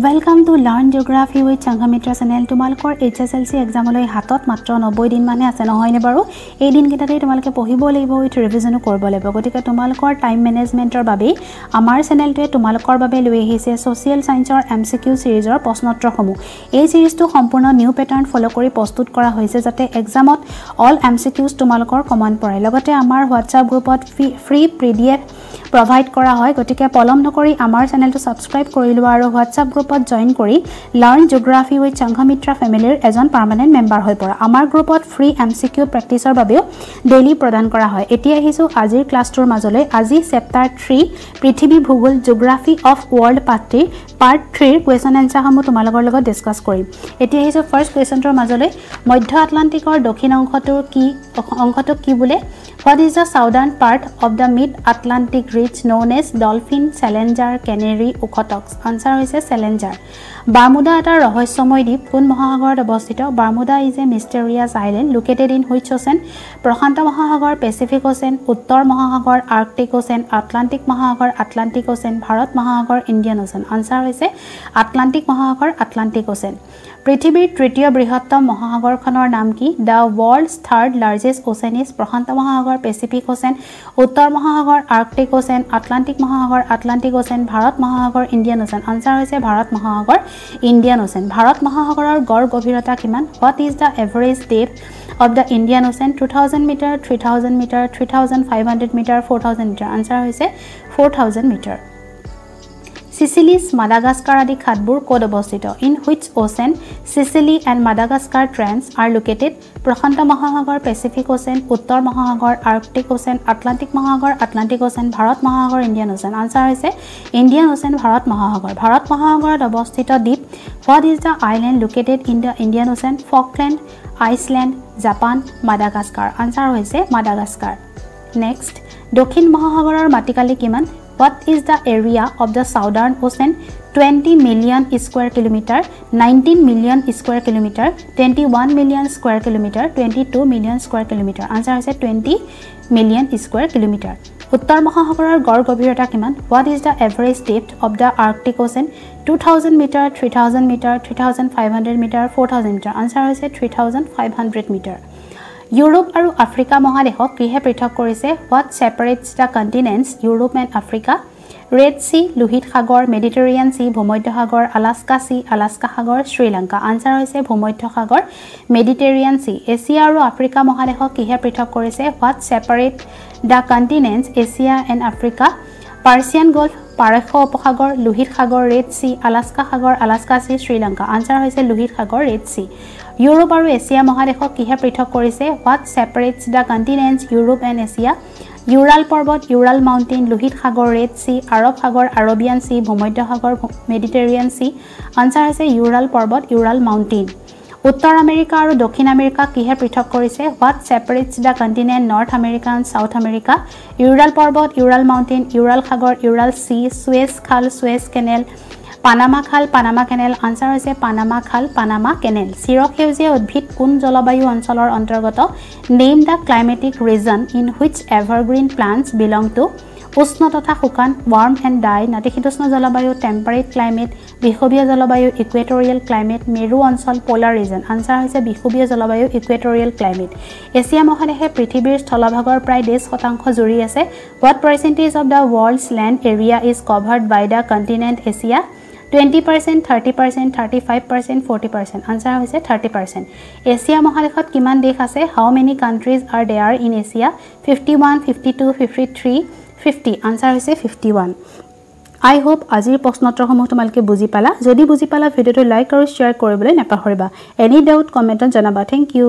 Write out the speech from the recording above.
Welcome to Learn Geography with Changhamitra channel. তোমালোকৰ HSLC এক্সামলৈ হাতত মাত্ৰ 90 দিন মানে আছে নহয়নে বাৰু এই দিন কেইটাতে তোমালোকে পঢ়িব লাগিব উইথ ৰিভিজনো কৰিব লাগিব গতিকে তোমালোকৰ টাইম মেনেজমেন্টৰ বাবে আমাৰ চেনেলটোৱে তোমালোকৰ বাবে লৈ আহিছে সোশিয়েল সায়েন্সৰ MCQ সিৰিজৰ প্ৰশ্নোত্তৰসমূহ এই সিৰিজটো সম্পূৰ্ণ নিউ প্যাটাৰ্ন ফলো কৰি প্ৰস্তুত কৰা হৈছে যাতে এক্সামত অল MCQs তোমালোকৰ কমন পৰে লগতে আমাৰ WhatsApp গ্ৰুপত ফ্ৰী PDF প্ৰভাইড কৰা হয় গতিকে পলম নকৰি আমাৰ চেনেলটো সাবস্ক্ৰাইব কৰি লোৱা আৰু WhatsApp গ্ৰুপত জয়েন কৰি লাৰ্ণ জিওগ্ৰাফি উইথ সংঘমিত্ৰা ফ্যামিলিৰ এজন পাৰ্মানেন্ট মেম্বাৰ হৈ পৰা আমাৰ গ্ৰুপত ফ্ৰী MCQ প্ৰেক্টিছৰ বাবেও ডেইলি প্ৰদান কৰা হয় এতিয়া আহিছো আজিৰ ক্লাছটোৰ মাজলৈ আজি চেপ্টাৰ 3 পৃথিৱী ভূগোল geography of world part 3 question answer সমূহ তোমালোকৰ লগত ডিসকাস কৰিম এতিয়া আহিছো ফাৰ্স্ট কোৱেশ্চনটোৰ মাজলৈ মধ্য আটলান্টিকৰ দক্ষিণ অংশটো কি বোলে What is the southern part of the mid-Atlantic ridge known as Dolphin, Challenger, Canary, Okotoks? Answer is Challenger. Bermuda is a রহস্যময় দ্বীপ কোন মহাসাগৰত অৱস্থিত Bermuda is a mysterious island located in which ocean? প্ৰশান্ত মহাসাগৰ Pacific Ocean, উত্তৰ মহাসাগৰ Arctic Ocean, Atlantic মহাসাগৰ Atlantic Ocean, Bharat মহাসাগৰ Indian Ocean. Answer is Atlantic মহাসাগৰ Atlantic Ocean. পৃথিৱীৰ তৃতীয় বৃহত্তম মহাসাগৰখনৰ নাম কি The world's third largest ocean is প্ৰশান্ত মহাসাগৰ Pacific Ocean, উত্তৰ মহাসাগৰ Arctic Ocean, Atlantic মহাসাগৰ Atlantic Ocean, ভাৰত মহাসাগৰ Indian Ocean. Answer হৈছে ভাৰত মহাসাগৰ Indian Ocean. ভাৰত মহাসাগৰৰ গড় গভীৰতা কিমান What is the average depth of the Indian Ocean 2000 meter, 3000 meter, 3500 meter, 4000 meter. Answer হৈছে 4000 meter. Sicily, Madagascar আদি খাতবোৰ ক'ত অৱস্থিত In which ocean Sicily and Madagascar trends are located? প্ৰশান্ত মহাসাগৰ Pacific Ocean, উত্তৰ মহাসাগৰ Arctic Ocean, Atlantic মহাসাগৰ Atlantic Ocean, Bharat মহাসাগৰ Indian Ocean. Answer হৈছে Indian Ocean ভাৰত মহাসাগৰ ভাৰত মহাসাগৰত অৱস্থিত দ্বীপ What is the island located in the Indian Ocean? Falkland, Iceland, Japan, Madagascar. Answer হৈছে Madagascar. Next, দক্ষিণ মহাসাগৰৰ মাটিকালি কিমান What is the area of the Southern Ocean? 20 million square kilometer, 19 million square kilometer, 21 million square kilometer, 22 million square kilometer. Answer is 20 million square kilometer. Uttar Mahasagar গড় গভীৰতা কিমান What is the average depth of the Arctic Ocean? 2000 meter, 3000 meter, 3500 meter, 4000 meter. Answer is 3500 meter. Europe আৰু Africa মহাদেশক কিহে পৃথক কৰিছে What separates the continents Europe and Africa? Red Sea, Lohit Sagar, Mediterranean Sea, ভূমধ্য সাগৰ, Alaska Sea, Alaska সাগৰ, Sri Lanka. Answer হৈছে ভূমধ্য সাগৰ, Mediterranean Sea. Asia আৰু Africa মহাদেশক কিহে পৃথক কৰিছে What separates the continents Asia and Africa? Persian Gulf, পাৰস্য উপসাগৰ, Lohit Sagar, Red Sea, Alaska Sagar, Alaska Sea, Sri Lanka. Answer হৈছে লোহিত সাগৰ, Red Sea. Europe আৰু Asia মহাদেশক কিহে পৃথক কৰিছে What separates the continents Europe and Asia? Ural পৰ্বত, ইউৰাল মাউণ্টেইন, লোহিত সাগৰ, Red Sea, আৰব সাগৰ, Arabian Sea, ভূমধ্য সাগৰ, Mediterranean Sea. Answer হৈছে Ural পৰ্বত, Ural mountain. উত্তৰ আমেৰিকা আৰু দক্ষিণ আমেৰিকা কিহে পৃথক কৰিছে What separates the continent North America and South America? Ural পৰ্বত, ইউৰাল মাউণ্টেইন, ইউৰাল সাগৰ, ইউৰাল Sea, সুৱেজ খাল, সুৱেজ কেনেল, পানামা খাল, পানামা কেনেল. Answer হৈছে পানামা খাল, পানামা কেনেল. চিৰসেউজীয়া উদ্ভিদ কোন জলবায়ু অঞ্চলৰ অন্তৰ্গত Name the climatic region in which evergreen plants belong to? উষ্ণ তথা শুকান, warm and dry, নাতিশীতোষ্ণ জলবায়ু, temperate climate, বিষুৱীয় জলবায়ু, equatorial climate, মেৰু অঞ্চল, polar region. Answer হৈছে বিষুৱীয় জলবায়ু, equatorial climate. এছিয়া মহাদেশে পৃথিৱীৰ স্থলভাগৰ প্ৰায় 10% জুৰি আছে What percentage of the world's land area is covered by the continent Asia? 20%, 30%, 35%, 40%. Answer হৈছে 30%. এছিয়া মহাদেশত কিমান দেশ আছে How many countries are there in Asia? 51, 52, 53, 50. Answer হৈছে 51. I hope আজিৰ প্ৰশ্নোত্তৰসমূহ তোমালোকে বুজি পালা যদি বুজি পালা ভিডিওটো লাইক আৰু শেয়াৰ কৰিবলৈ নাপাহৰিবা Any doubt কমেন্টত জনাবা Thank you.